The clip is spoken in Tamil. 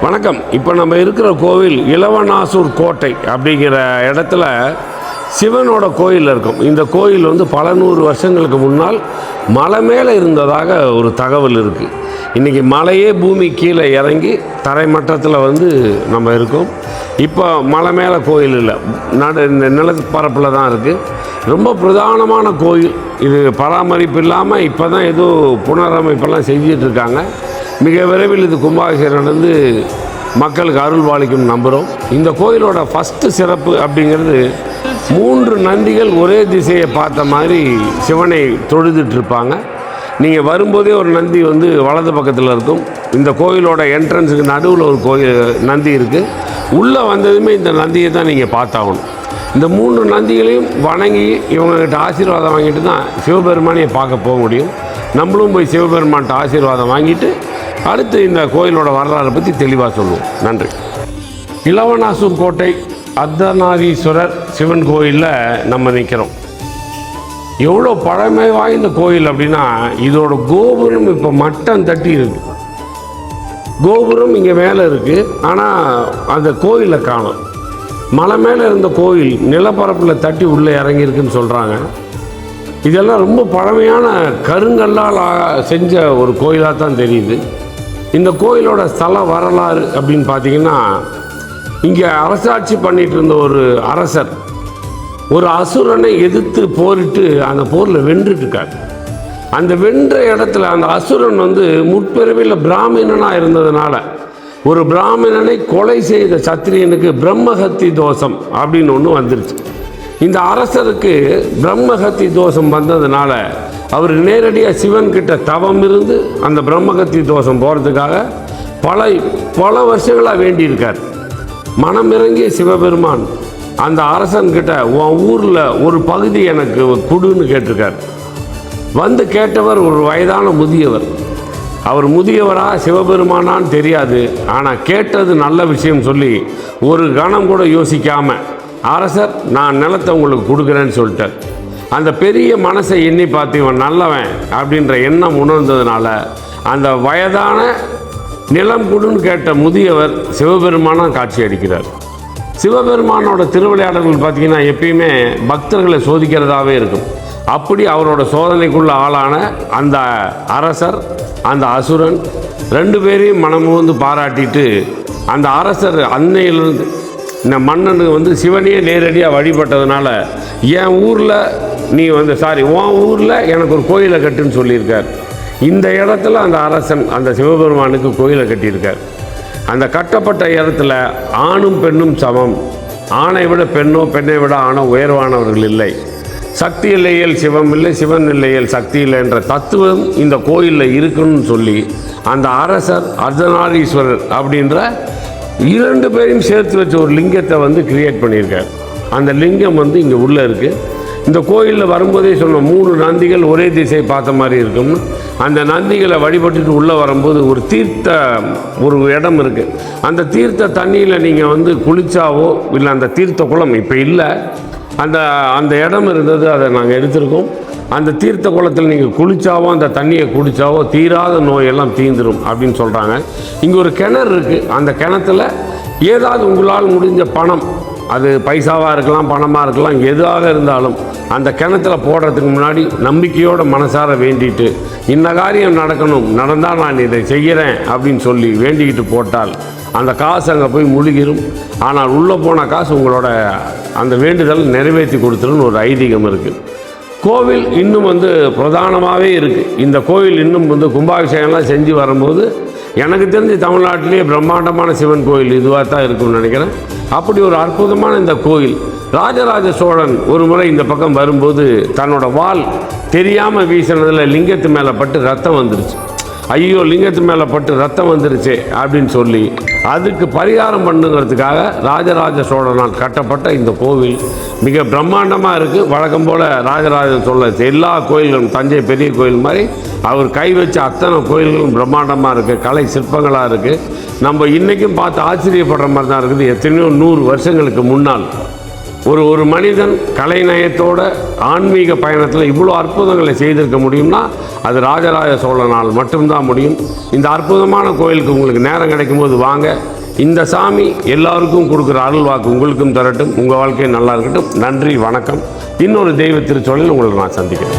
வணக்கம். இப்போ நம்ம இருக்கிற கோவில் இளவனாசூர் கோட்டை அப்படிங்கிற இடத்துல சிவனோட கோயில் இருக்கும். இந்த கோயில் வந்து பல நூறு வருஷங்களுக்கு முன்னால் மலை மேலே இருந்ததாக ஒரு தகவல் இருக்குது. இன்றைக்கி மலையே பூமி கீழே இறங்கி தரைமட்டத்தில் வந்து நம்ம இருக்கோம். இப்போ மலை மேலே கோயில் இல்லை, இந்த நிலப்பரப்பில் தான் இருக்குது. ரொம்ப பிரதானமான கோயில் இது. பராமரிப்பு இல்லாமல் இப்போ தான் ஏதோ புனரமைப்பெல்லாம் செஞ்சிட்ருக்காங்க. மிக விரைவில் இது கும்பாபிஷேகம் நடந்து மக்களுக்கு அருள் பாலிக்கும் நம்புகிறோம். இந்த கோயிலோட ஃபஸ்ட்டு சிறப்பு அப்படிங்கிறது 3 நந்திகள் ஒரே திசையை பார்த்த மாதிரி சிவனை தொழுதுட்ருப்பாங்க. நீங்கள் வரும்போதே ஒரு நந்தி வந்து வலது பக்கத்தில் இருக்கும். இந்த கோயிலோட என்ட்ரன்ஸுக்கு நடுவில் ஒரு நந்தி இருக்குது. உள்ளே வந்ததுமே இந்த நந்தியை தான் நீங்கள் பார்த்தாகணும். இந்த 3 நந்திகளையும் வணங்கி இவங்ககிட்ட ஆசீர்வாதம் வாங்கிட்டு தான் சிவபெருமானையை பார்க்க போக முடியும். நம்மளும் போய் சிவபெருமான்கிட்ட ஆசீர்வாதம் வாங்கிட்டு அடுத்து இந்த கோயிலோட வரலாறை பற்றி தெளிவாக சொல்லுவோம். நன்றி. இளவனாசூர் கோட்டை அர்த்தநாரீஸ்வரர் சிவன் கோயிலில் நம்ம நிற்கிறோம். எவ்வளோ பழமை வாய்ந்த கோயில் அப்படின்னா, இதோட கோபுரம் இப்போ மட்டம் தட்டி இருக்கு. கோபுரம் இங்கே மேலே இருக்குது, ஆனால் அந்த கோயிலை காணும். மலை மேலே இருந்த கோயில் நிலப்பரப்பில் தட்டி உள்ளே இறங்கியிருக்குன்னு சொல்கிறாங்க. இதெல்லாம் ரொம்ப பழமையான கருங்கல்லால் செஞ்ச ஒரு கோயிலாக தான் தெரியுது. இந்த கோயிலோட ஸ்தல வரலாறு அப்படின்னு பார்த்தீங்கன்னா, இங்கே அரசாட்சி பண்ணிகிட்டு இருந்த ஒரு அரசர் ஒரு அசுரனை எதிர்த்து போரிட்டு அந்த போரில் வென்றுட்டுருக்கார். அந்த வென்ற இடத்துல அந்த அசுரன் வந்து முற்பிறவியில் பிராமணனாக இருந்ததுனால ஒரு பிராமணனை கொலை செய்த சத்திரியனுக்கு பிரம்மஹத்தி தோஷம் அப்படின்னு ஒன்று வந்துருச்சு. இந்த அரசருக்கு பிரம்மஹத்தி தோஷம் வந்ததுனால அவர் நேரடியாக சிவன்கிட்ட தவம் இருந்து அந்த பிரம்மஹத்தி தோஷம் போகிறதுக்காக பல வருஷங்களாக வேண்டியிருக்கார். மனம் இறங்கிய சிவபெருமான் அந்த அரசன்கிட்ட உன் ஊரில் ஒரு பகுதி எனக்கு கொடுன்னு கேட்டிருக்கார். வந்து கேட்டவர் ஒரு வயதான முதியவர். அவர் முதியவரா சிவபெருமானான்னு தெரியாது, ஆனால் கேட்டது நல்ல விஷயம் சொல்லி ஒரு கணம் கூட யோசிக்காமல் அரசர் நான் நிலத்தை உங்களுக்கு கொடுக்குறேன்னு சொல்லிட்டார். அந்த பெரிய மனசை எண்ணி பார்த்து இவன் நல்லவன் அப்படின்ற எண்ணம் உணர்ந்ததுனால அந்த வயதான நிலம் கொடுன்னு கேட்ட முதியவர் சிவபெருமானாக காட்சி அளிக்கிறார். சிவபெருமானோட திருவிளையாடல்கள் பார்த்திங்கன்னா எப்பயுமே பக்தர்களை சோதிக்கிறதாவே இருக்கும். அப்படி அவரோட சோதனைக்குள்ள ஆளான அந்த அரசர் அந்த அசுரன் 2 பேரையும் மனமுகந்து பாராட்டிட்டு அந்த அரசர் அன்னையிலிருந்து இந்த மன்னனுக்கு வந்து சிவனையே நேரடியாக வழிபட்டதுனால என் ஊரில் நீ வந்து உன் ஊரில் எனக்கு ஒரு கோயிலை கட்டுன்னு சொல்லியிருக்கார். இந்த இடத்துல அந்த அரசன் அந்த சிவபெருமானுக்கு கோயிலை கட்டியிருக்கார். அந்த கட்டப்பட்ட இடத்துல ஆணும் பெண்ணும் சமம், ஆணை விட பெண்ணோ பெண்ணை விட ஆணோ உயர்வானவர்கள் இல்லை, சக்தி இல்லையேல் சிவம் இல்லை, சிவன் இல்லையேல் சக்தி இல்லை என்ற தத்துவம் இந்த கோயிலில் இருக்குன்னு சொல்லி அந்த அரசர் அர்த்தநாரீஸ்வரர் அப்படின்ற 2 பேரையும் சேர்த்து வச்ச ஒரு லிங்கத்தை வந்து கிரியேட் பண்ணியிருக்கார். அந்த லிங்கம் வந்து இங்கே உள்ளே இருக்குது. இந்த கோயிலில் வரும்போதே சொன்ன 3 நந்திகள் ஒரே திசை பார்த்த மாதிரி இருக்கும்னு அந்த நந்திகளை வழிபட்டுட்டு உள்ளே வரும்போது ஒரு இடம் இருக்குது. அந்த தீர்த்த தண்ணியில் நீங்கள் வந்து குளிச்சாவோ இல்லை அந்த தீர்த்த குளம் இப்போ இல்லை, அந்த இடம் இருந்தது, அதை நாங்கள் எடுத்திருக்கோம். அந்த தீர்த்த குளத்தில் நீங்கள் குளிச்சாவோ அந்த தண்ணியை குடித்தாவோ தீராத நோயெல்லாம் தீந்துடும் அப்படின்னு சொல்கிறாங்க. இங்கே ஒரு கிணறு இருக்குது. அந்த கிணத்துல ஏதாவது உங்களால் முடிஞ்ச பணம் அது பைசாவாக இருக்கலாம், பணமாக இருக்கலாம், எதுவாக இருந்தாலும் அந்த கிணத்துல போடுறதுக்கு முன்னாடி நம்பிக்கையோட மனசார வேண்டிட்டு இந்த காரியம் நடக்கணும், நடந்தால் நான் இதை செய்கிறேன் அப்படின்னு சொல்லி வேண்டிக்கிட்டு போட்டால் அந்த காசு அங்கே போய் முழுகிரும். ஆனால் உள்ளே போன காசு உங்களோட அந்த வேண்டுதல் நிறைவேற்றி கொடுத்துருன்னு ஒரு ஐதீகம் இருக்குது. கோவில் இன்னும் பிரதானமாகவே இருக்குது. இந்த கோவில் இன்னும் கும்பாபிஷேகம்லாம் செஞ்சு வரும்போது எனக்கு தெரிஞ்சு தமிழ்நாட்டிலேயே பிரம்மாண்டமான சிவன் கோயில் இதுவாக தான் இருக்குன்னு நினைக்கிறேன். அப்படி ஒரு அற்புதமான இந்த கோயில் ராஜராஜ சோழன் ஒரு முறை இந்த பக்கம் வரும்போது தன்னோட வாள் தெரியாமல் வீசினதில் லிங்கத்து மேலே பட்டு ரத்தம் வந்துருச்சு. ஐயோ, லிங்கத்து மேலே பட்டு ரத்தம் வந்துருச்சு அப்படின்னு சொல்லி அதுக்கு பரிகாரம் பண்ணுங்கிறதுக்காக ராஜராஜ சோழனால் கட்டப்பட்ட இந்த கோவில் மிக பிரம்மாண்டமாக இருக்குது. வழக்கம் போல் ராஜராஜன் சொல்ல எல்லா கோயில்களும் தஞ்சை பெரிய கோயில் மாதிரி அவர் கை வச்ச அத்தனை கோயில்களும் பிரம்மாண்டமாக இருக்குது, கலை சிற்பங்களாக இருக்குது. நம்ம இன்றைக்கும் பார்த்து ஆச்சரியப்படுற மாதிரி தான் இருக்குது. எத்தனையோ 100 வருஷங்களுக்கு முன்னால் ஒரு மனிதன் கலைநயத்தோட ஆன்மீக பயணத்தில் இவ்வளோ அற்புதங்களை செய்திருக்க முடியும்னா அது ராஜராஜ சோழனால் மட்டும்தான் முடியும். இந்த அற்புதமான கோயிலுக்கு உங்களுக்கு நேரம் கிடைக்கும்போது வாங்க. இந்த சாமி எல்லாருக்கும் கொடுக்குற அருள் வாக்கு உங்களுக்கும் தரட்டும். உங்கள் வாழ்க்கை நல்லா இருக்கட்டும். நன்றி, வணக்கம். இன்னொரு தெய்வ திருச்சோலையில் உங்களை நான் சந்திக்கிறேன்.